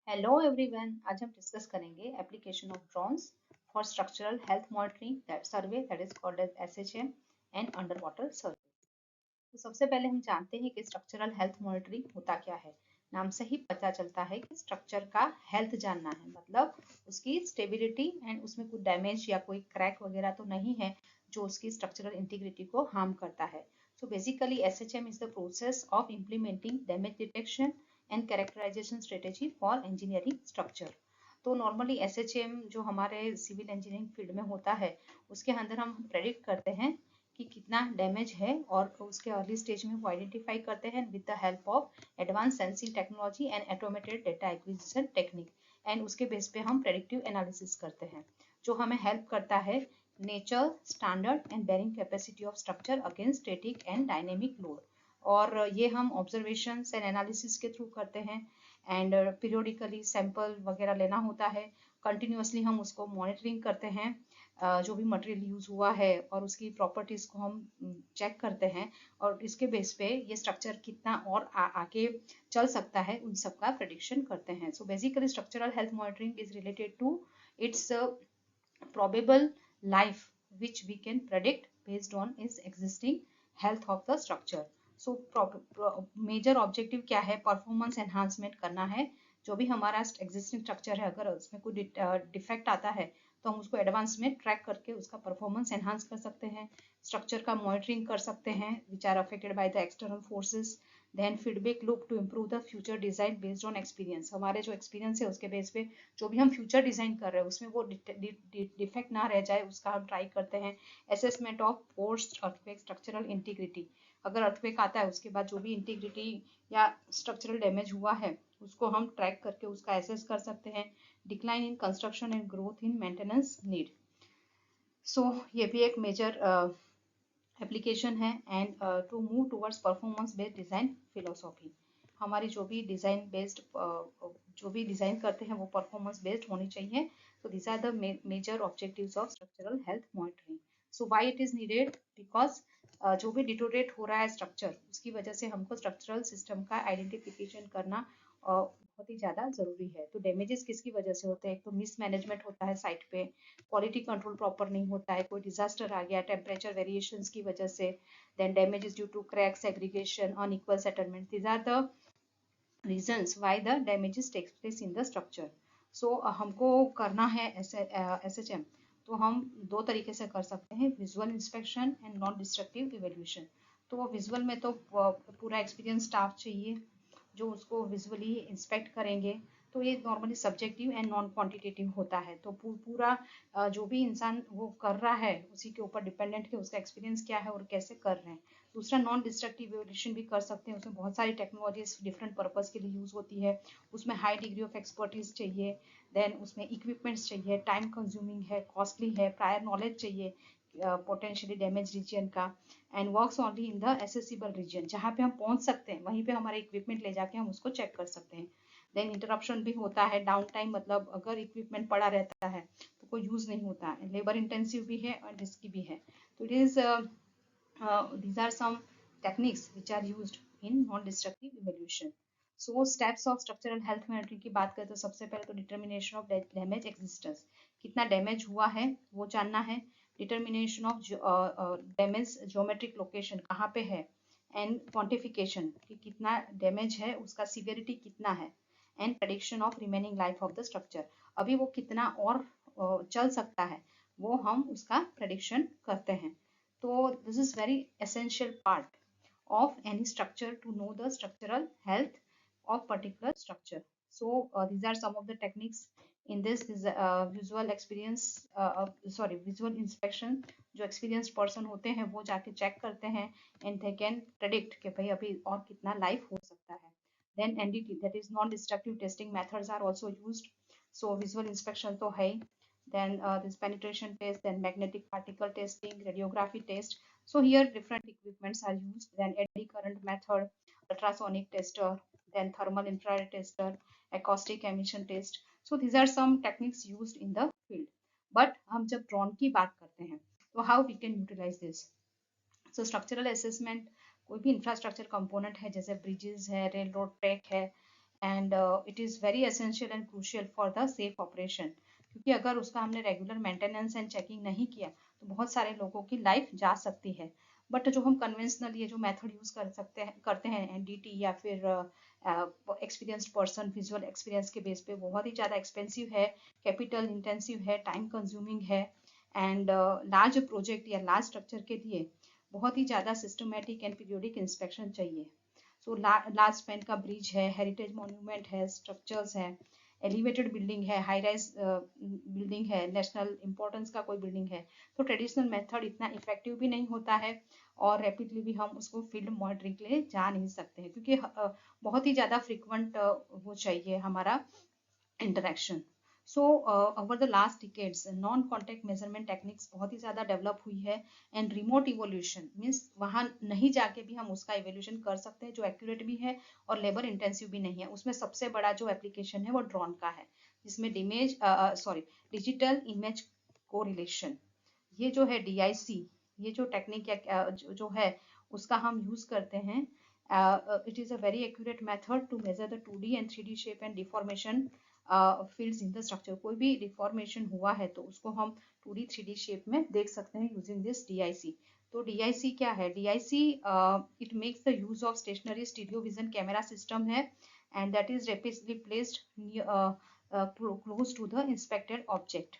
Hello everyone, आज हम discuss करेंगे application of drones for structural health monitoring that survey that is called as SHM and under water survey. तो सबसे पहले हम जानते हैं कि स्ट्रक्चरल हेल्थ मॉनिटरिंग होता क्या है। नाम से ही पता चलता है कि स्ट्रक्चर का हेल्थ जानना है, मतलब उसकी स्टेबिलिटी एंड उसमें कुछ डैमेज या कोई क्रैक वगैरह तो नहीं है जो उसकी स्ट्रक्चरल इंटीग्रिटी को हार्म करता है। So basically SHM is the process of implementing damage detection and characterisation strategy for engineering structure. तो नॉर्मली एसएचएम जो हमारे सिविल इंजीनियरिंग फील्ड में होता है, उसके अंदर हम प्रेडिक्ट करते हैं कि कितना डैमेज है और उसके अर्ली स्टेज में वो आइडेंटिफाई करते हैं with the help of advance sensing technology and automated data acquisition technique. And उसके बेस पे हम प्रेडिक्टिव एनालिसिस करते हैं जो हमें हेल्प करता है nature, standard and bearing capacity of structure against static and dynamic load. और ये हम ऑब्जर्वेशन एंड एनालिसिस के थ्रू करते हैं। एंड पीरियोडिकली सैंपल वगैरह लेना होता है, कंटिन्यूसली हम उसको मॉनिटरिंग करते हैं। जो भी मटेरियल यूज हुआ है और उसकी प्रॉपर्टीज को हम चेक करते हैं और इसके बेस पे ये स्ट्रक्चर कितना और आगे चल सकता है उन सब का प्रेडिक्शन करते हैं। So basically structural health monitoring is related to its probable life which we can predict based on its existing health of the structure. So major objective क्या है, परफॉर्मेंस एनहांसमेंट करना है। जो भी हमारा एग्जिस्टिंग स्ट्रक्चर है, अगर उसमें कोई डिफेक्ट आता है तो हम उसको एडवांस में ट्रैक करके उसका परफॉर्मेंस एनहांस कर सकते हैं। स्ट्रक्चर का मॉनिटरिंग कर सकते हैं which are affected by the external forces. Then feedback loop to improve the future design based on experience. हमारे जो एक्सपीरियंस है उसके बेस पे जो भी हम फ्यूचर डिजाइन कर रहे हैं उसमें वो डिफेक्ट ना रह जाए उसका हम ट्राई करते हैं। Assessment of post earthquake structural integrity. अगर अर्थक्वेक आता है उसके बाद जो भी इंटीग्रिटी या स्ट्रक्चरल डैमेज हुआ है उसको हम ट्रैक करके उसका एसेस कर सकते हैं। Decline in construction and growth in maintenance need. So ये भी एक मेजर एप्लीकेशन है। And to move towards performance based design philosophy. हमारी जो भी डिजाइन बेस्ड जो भी डिजाइन करते हैं वो परफॉर्मेंस बेस्ड होनी चाहिए। So this are the major objectives of structural health monitoring. So why it is needed, because जो भी डिटोरेट हो रहा है स्ट्रक्चर उसकी वजह से हमको स्ट्रक्चरल सिस्टम का आइडेंटिफिकेशन करना बहुत ही ज़्यादा ज़रूरी है। तो डैमेजेस किसकी वजह से होते हैं, एक तो मिसमैनेजमेंट होता है साइट पे, क्वालिटी कंट्रोल प्रॉपर नहीं होता है, कोई डिजास्टर आ गया टेम्परेचर वेरिएशंस की वजह से, then damages due to crack, segregation, unequal settlement. These are the reasons why the damages takes place in the structure. So हमको करना है एसएचएम, तो हम दो तरीके से कर सकते हैं, visual inspection and non destructive evaluation. तो विजुअल में तो पूरा एक्सपीरियंस स्टाफ चाहिए जो उसको विजुअली इंस्पेक्ट करेंगे। तो ये normally subjective and non quantitative होता है। तो पूरा जो भी इंसान वो कर रहा है उसी के ऊपर डिपेंडेंट है उसका एक्सपीरियंस क्या है और कैसे कर रहे हैं। दूसरा नॉन डिस्ट्रक्टिव इवोल्यूशन भी कर सकते हैं, उसमें बहुत सारी टेक्नोलॉजीज डिफरेंट पर्पज के लिए यूज होती है। उसमें हाई डिग्री ऑफ एक्सपर्टीज चाहिए, देन उसमें इक्विपमेंट्स चाहिए, टाइम कंज्यूमिंग है, कॉस्टली है, प्रायर नॉलेज चाहिए पोटेंशियली डैमेज रीजन का। And works only in the accessible region, जहाँ पे हम पहुंच सकते हैं वहीं पे हमारे इक्विपमेंट ले जाके हम उसको चेक कर सकते हैं। देन इंटरप्शन भी होता है, डाउन टाइम, मतलब अगर इक्विपमेंट पड़ा रहता है तो कोई यूज नहीं होता है, लेबर इंटेंसिव भी है और रिस्की भी है। तो it is these are some techniques which are used in non-destructive evolution. So steps of structural health monitoring की बात करें तो सबसे पहले तो डिटर्मिनेशन ऑफ डैमेज एक्सिस्टेंस, कितना डैमेज हुआ है वो जानना है। Determination of damage geometric location, कहाँ पे है, एंड क्वांटिफिकेशन कि कितना डैमेज है, उसका सीवियरिटी कितना है, and prediction of remaining life of the structure, अभी वो कितना और चल सकता है वो हम उसका प्रेडिक्शन करते हैं। So this is very essential part of any structure to know the structural health of particular structure. So these are some of the techniques in this is visual experience, visual inspection। जो experienced person होते हैं वो जाके check करते हैं and they can predict कि भाई अभी और कितना life हो सकता है। Then NDT, that is non-destructive testing methods are also used. So visual inspection तो है ही, then this penetration test, then magnetic particle testing, radiography test. So here different equipments are used, then eddy current method, ultrasonic tester, then thermal infrared tester, acoustic emission test. So these are some techniques used in the field. But हम जब drone की बात करते हैं तो how we can utilize this? So structural assessment, कोई भी infrastructure component है जैसे ब्रिजेस है, रेल रोड ट्रैक है, and it is very essential and crucial for the safe operation, क्योंकि अगर उसका हमने रेगुलर मेंटेनेंस एंड चेकिंग नहीं किया तो बहुत सारे लोगों की लाइफ जा सकती है। बट जो हम कन्वेंशनल ये जो मेथड यूज कर सकते हैं करते हैं एनडीटी या फिर एक्सपीरियंस्ड पर्सन विजुअल एक्सपीरियंस के बेस पे बहुत ही ज़्यादा एक्सपेंसिव है, कैपिटल इंटेंसिव है, टाइम कंज्यूमिंग है, एंड लार्ज प्रोजेक्ट या लार्ज स्ट्रक्चर के लिए बहुत ही ज़्यादा सिस्टमेटिक एंड पीरियोडिक इंस्पेक्शन चाहिए। सो लार्ज स्पैन का ब्रिज है, हेरिटेज मॉन्यूमेंट है, स्ट्रक्चर्स है, एलिवेटेड बिल्डिंग है, हाई राइज बिल्डिंग है, नेशनल इंपॉर्टेंस का कोई बिल्डिंग है, तो ट्रेडिशनल मेथड इतना इफेक्टिव भी नहीं होता है और रैपिडली भी हम उसको फील्ड मॉनिटरिंग के लिए जा नहीं सकते हैं, क्योंकि बहुत ही ज़्यादा फ्रिक्वेंट वो चाहिए हमारा interaction. So over the last decades non contact measurement techniques बहुत ही ज़्यादा डेवलप हुई है, एंड रिमोट इवोल्यूशन मीन्स वहाँ नहीं जाके भी हम उसका इवोल्यूशन कर सकते हैं जो एक्यूरेट भी है और लेबर इंटेंसिव भी नहीं है। उसमें सबसे बड़ा जो एप्लीकेशन है वो ड्रोन का है, जिसमें डिजिटल इमेज कोरिलेशन, ये जो है डीआईसी, ये जो टेक्निक या जो है उसका हम यूज करते हैं। It is a very accurate method to measure the 2D and 3D shape and deformation fields in the structure. कोई भी डिफॉर्मेशन हुआ है तो उसको हम 2D 3D शेप में देख सकते हैं यूजिंग दिस डीआईसी। तो डीआईसी क्या है? DIC it makes the use of stationary stereo vision camera system है, and that is rapidly placed close to the inspected object.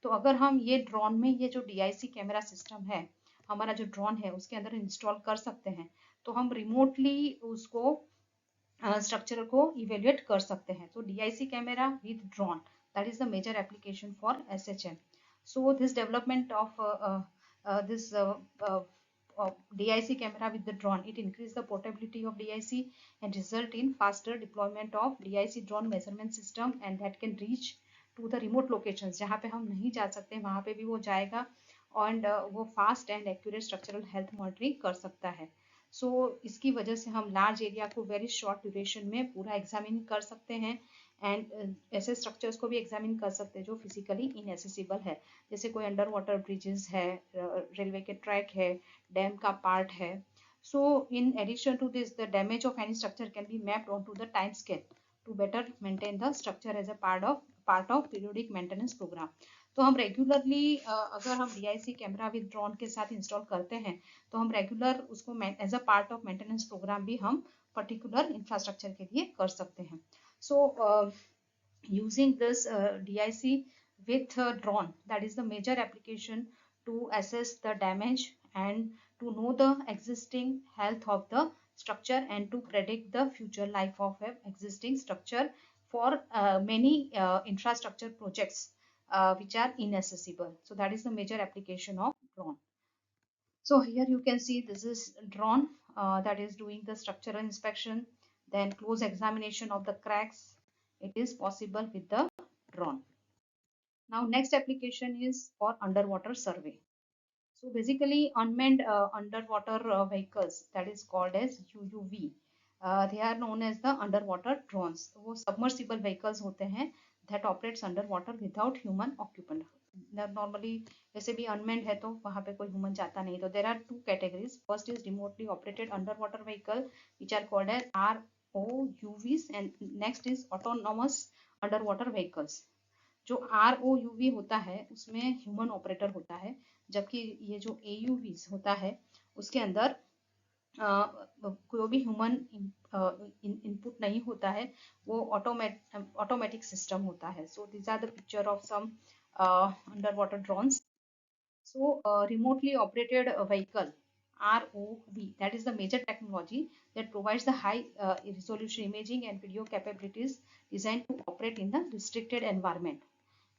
तो अगर हम ये ड्रोन में ये जो डीआईसी कैमरा सिस्टम है हमारा जो ड्रोन है उसके अंदर इंस्टॉल कर सकते हैं, तो हम रिमोटली उसको स्ट्रक्चर को इवेल्युएट कर सकते हैं। तो DIC camera with drone, that is the major application for SHM. So this development of this DIC camera with the drone, it increase the portability of DIC and result in faster deployment of DIC drone measurement system, and that can reach to the remote locations जहाँ पे हम नहीं जा सकते वहाँ पे भी वो जाएगा, and वो fast and accurate structural health monitoring कर सकता है। सो इसकी वजह से हम लार्ज एरिया को वेरी शॉर्ट ड्यूरेशन में पूरा एग्जामिन कर सकते हैं, एंड ऐसे स्ट्रक्चर्स को भी एग्जामिन कर सकते हैं जो फिजिकली इनएसेसिबल है, जैसे कोई अंडर वाटर ब्रिजेस है, रेलवे के ट्रैक है, डैम का पार्ट है। So in addition to this the damage of any structure can be mapped on to the time scale to better maintain the structure as a part of periodic maintenance programme. तो हम regularly अगर हम DIC camera with drone के साथ install करते हैं तो हम रेगुलर उसको as a part of maintenance programme भी हम पर्टिकुलर इंफ्रास्ट्रक्चर के लिए कर सकते हैं। सो using this DIC with drone, that is the major application to assess the damage and to know the existing health of the structure and to predict the future life of an existing structure for many infrastructure projects which are inaccessible. So that is the major application of drone. So here you can see this is drone that is doing the structural inspection, then close examination of the cracks. It is possible with the drone. Now next application is for underwater survey. So basically unmanned underwater vehicles, that is called as UUV. They are known as the underwater drones. वो submersible vehicles होते हैं that operates underwater without human occupant. Normally जैसे भी unmanned है तो वहाँ पे कोई human जाता नहीं। तो there are two categories. First is remotely operated underwater vehicle which are called as ROUVs, and next is autonomous underwater vehicles. जो ROUV होता है उसमें ह्यूमन ऑपरेटर होता है, जबकि ये जो AUV होता है उसके अंदर कोई भी ह्यूमन इनपुट नहीं होता है, वो ऑटोमेटिक सिस्टम होता है। So these are the picture of some under water drones. So remotely operated vehicle ROV, that is the major technology that provides the high resolution imaging and video capabilities designed to operate in the restricted environment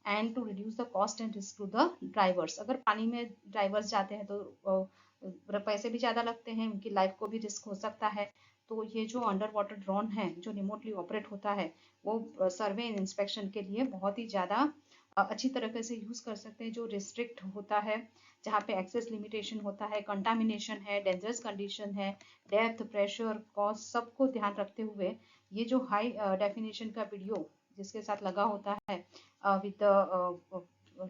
and to reduce the cost and risk to the drivers. अगर पानी में drivers जाते हैं तो पैसे भी ज़्यादा लगते हैं, उनकी लाइफ को भी रिस्क हो सकता है। तो ये जो अंडर वाटर ड्रोन है जो रिमोटली ऑपरेट होता है वो सर्वे एंड इंस्पेक्शन के लिए बहुत ही ज़्यादा अच्छी तरीके से यूज़ कर सकते हैं। जो रिस्ट्रिक्ट होता है, जहाँ पे एक्सेस लिमिटेशन होता है, कंटामिनेशन है, डेंजरस कंडीशन है, डेप्थ, प्रेशर, कॉस्ट, सबको ध्यान रखते हुए ये जो हाई डेफिनेशन का वीडियो जिसके साथ लगा होता है विद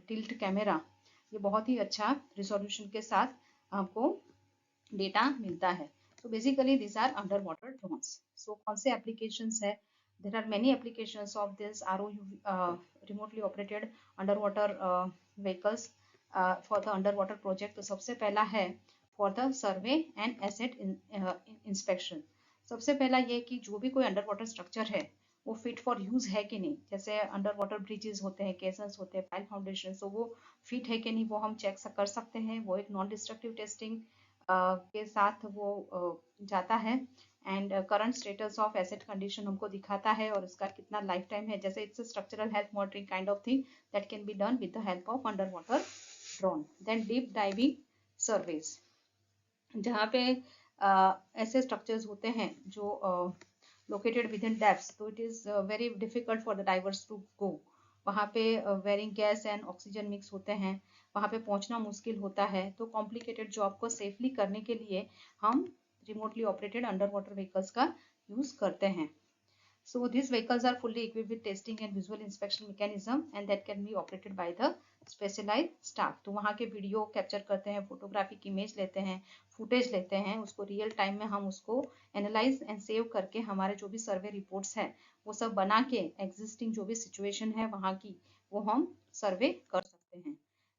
टिल्ट कैमरा, ये बहुत ही अच्छा रिजोल्यूशन के साथ आपको डेटा मिलता है। तो basically this are under water drones. So कौन से एप्लीकेशंस है? There are many applications of this ROV, remotely operated underwater vehicles for the underwater project. तो सबसे पहला है for the survey and asset inspection. सबसे पहला ये कि जो भी कोई अंडर वाटर स्ट्रक्चर है वो फिट फॉर यूज है कि नहीं, जैसे अंडर वाटर ब्रिजेस होते हैं, केसन्स होते हैं, पाइल फाउंडेशन, तो वो फिट है कि नहीं वो हम चेक कर सकते हैं। वो एक नॉन डिस्ट्रक्टिव टेस्टिंग के साथ वो जाता है and current status of asset condition हमको दिखाता है और उसका कितना लाइफ टाइम है। जैसे it's structural health monitoring kind of thing that can be done with the help of under water drone. Then deep diving surveys, जहाँ पे ऐसे स्ट्रक्चर्स होते हैं जो लोकेटेड विद इन डेप्थ्स, तो it is very difficult for the divers to go. वहाँ पे varying gas and oxygen mix होते हैं, वहाँ पे पहुँचना मुश्किल होता है। तो कॉम्प्लिकेटेड जॉब को सेफली करने के लिए हम remotely operated under water vehicles का यूज करते हैं। So these vehicles are fully equipped with testing and visual inspection mechanism and that can be operated by the specialized staff. तो वहाँ के वीडियो कैप्चर करते हैं, फोटोग्राफिक इमेज लेते हैं, फुटेज लेते हैं, उसको रियल टाइम में हम उसको एनालाइज एंड सेव करके हमारे जो भी सर्वे रिपोर्ट्स हैं वो सब बना के एग्जिस्टिंग जो भी सिचुएशन है वहाँ की वो हम सर्वे कर सकते हैं।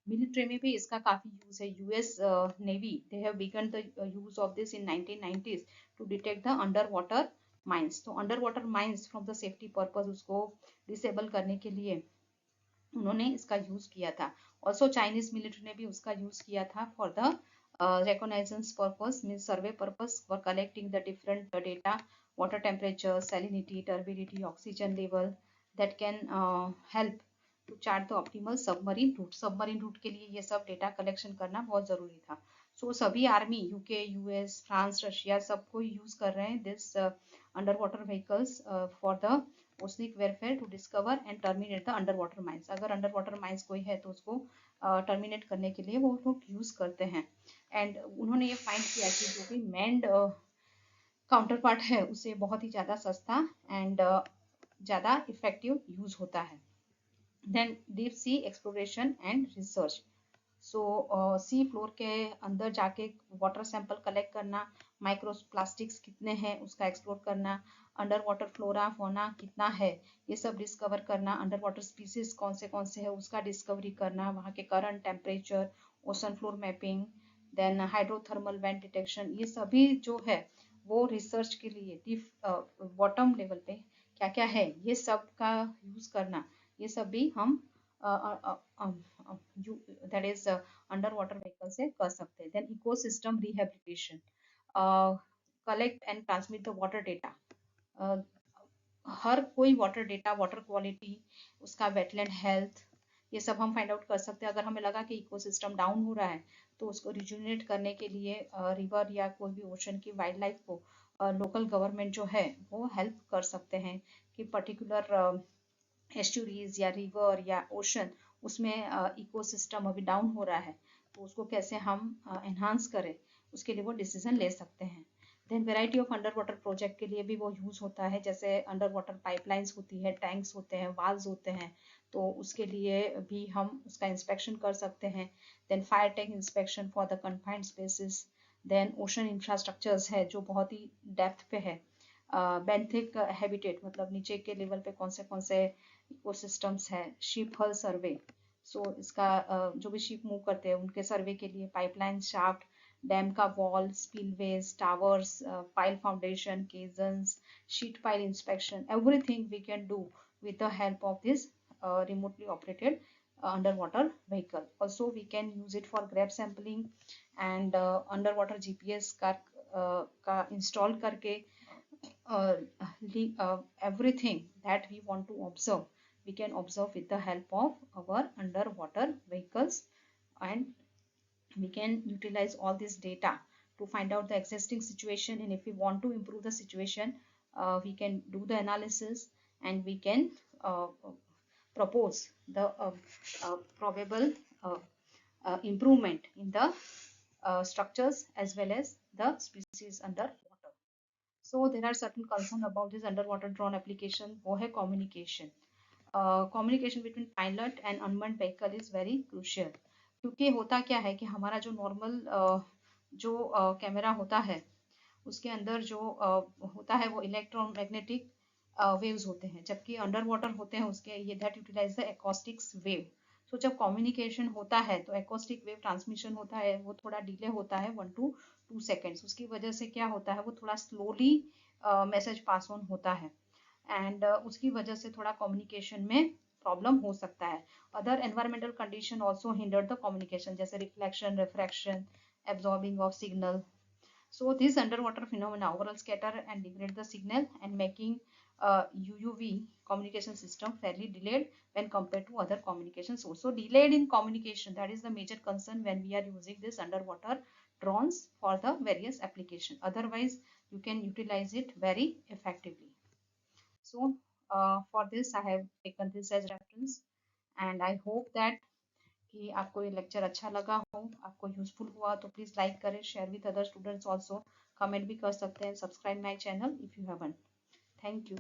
मिलिट्री में भी इसका काफी यूज है। US navy they have begun the use of this in 1990s to detect the under water mines. तो under water mines from the safety purpose उसको डिसेबल करने के लिए उन्होंने इसका यूज किया था। ऑल्सो चाइनीज मिलिट्री ने भी उसका यूज किया था for the reconnaissance purpose, mean survey purpose, for collecting the different data, water temperature, salinity, turbidity, oxygen level, that can help to chart the optimal submarine route. Submarine route के लिए ये सब data collection करना बहुत जरूरी था। सो सभी army, UK, US, France, Russia सबको यूज कर रहे हैं this under water vehicles for the oceanic welfare to discover and terminate the under water mines. अगर अंडर वाटर माइंस कोई है तो उसको टर्मिनेट करने के लिए वो लोग यूज करते हैं। एंड उन्होंने ये फाइंड किया कि जो भी मैंड काउंटर पार्ट है उसे बहुत ही ज़्यादा सस्ता एंड ज़्यादा इफेक्टिव यूज होता है। Then deep sea exploration and research. So sea floor के अंदर जाके वाटर सैंपल कलेक्ट करना, माइक्रो प्लास्टिक्स कितने हैं उसका एक्सप्लोर करना, अंडर वाटर फ्लोरा फोना कितना है ये सब डिस्कवर करना, अंडर वाटर स्पीसीज कौन से है उसका डिस्कवरी करना, वहाँ के current temperature, ocean floor mapping, then hydrothermal vent detection, ये सभी जो है वो रिसर्च के लिए डीप बॉटम लेवल पे क्या क्या है ये सब का यूज करना, ये सब भी हम that is under water vehicle से कर सकते हैं। Then ecosystem rehabilitation, collect and transmit the water data. हर कोई वाटर डेटा, वाटर क्वालिटी, उसका वेटलैंड हेल्थ, ये सब हम फाइंड आउट कर सकते हैं। अगर हमें लगा कि इकोसिस्टम डाउन हो रहा है तो उसको रिजुनेट करने के लिए रिवर या कोई भी ओशन की वाइल्ड लाइफ को लोकल गवर्नमेंट जो है वो हेल्प कर सकते हैं कि पर्टिकुलर एस्चुरीज या रिवर या ओशन उसमें इकोसिस्टम अभी डाउन हो रहा है तो उसको कैसे हम एनहांस करें उसके लिए वो डिसीजन ले सकते हैं। Then variety of under water project के लिए भी वो यूज होता है, जैसे अंडर वाटर पाइपलाइंस होती है, टैंक्स होते हैं, वाल्स होते हैं, तो उसके लिए भी हम उसका इंस्पेक्शन कर सकते हैं। Then fire tank inspection for the confined spaces. Then ocean infrastructures है जो बहुत ही डेप्थ पे है, बेंथिक हैबिटेट मतलब नीचे के लेवल पे कौन से इकोसिस्टम्स है, शिप हल सर्वे, सो इसका जो भी शिप मूव करते हैं उनके सर्वे के लिए, पाइपलाइन शाफ्ट, डैम का wall, spillways, towers, pile foundation, caissons, sheet pile inspection, everything we can do with the help of this remotely operated underwater vehicle. Also we can use it for grab sampling and underwater GPS का install करके everything that we want to observe we can observe with the help of our underwater vehicles, and we can utilize all this data to find out the existing situation, and if we want to improve the situation we can do the analysis and we can propose the probable improvement in the structures as well as the species underwater. So there are certain concern about this underwater drone application, वो है communication. Communication between pilot and unmanned vehicle is very crucial, क्योंकि होता क्या है कि हमारा जो normal जो कैमरा होता है उसके अंदर जो होता है वो इलेक्ट्रोमैग्नेटिक वेव्स होते हैं, जबकि अंडर वाटर होते हैं उसके ये that utilise the acoustics wave. So जब कम्युनिकेशन होता है तो एकॉस्टिक वेव ट्रांसमिशन होता है, वो थोड़ा डिले होता है 1 to 2 सेकेंड्स। उसकी वजह से क्या होता है, वो थोड़ा स्लोली मैसेज पास ऑन होता है, एंड उसकी वजह से थोड़ा कम्युनिकेशन में प्रॉब्लम हो सकता है। Other environmental condition also hinder the communication, जैसे reflection, refraction, absorbing of signal. So these underwater phenomena overall scatter and degrade the signal and making UUV communication system fairly delayed when compared to other communication source. So delayed in communication, that is the major concern when we are using this underwater drones for the various application. Otherwise, you can utilize it very effectively. So for this, I have taken this as reference, and I hope that कि आपको ये lecture अच्छा लगा हो, आपको useful हुआ तो please like करें, share with other students also, comment भी कर सकते हैं, subscribe my channel if you haven't. Thank you.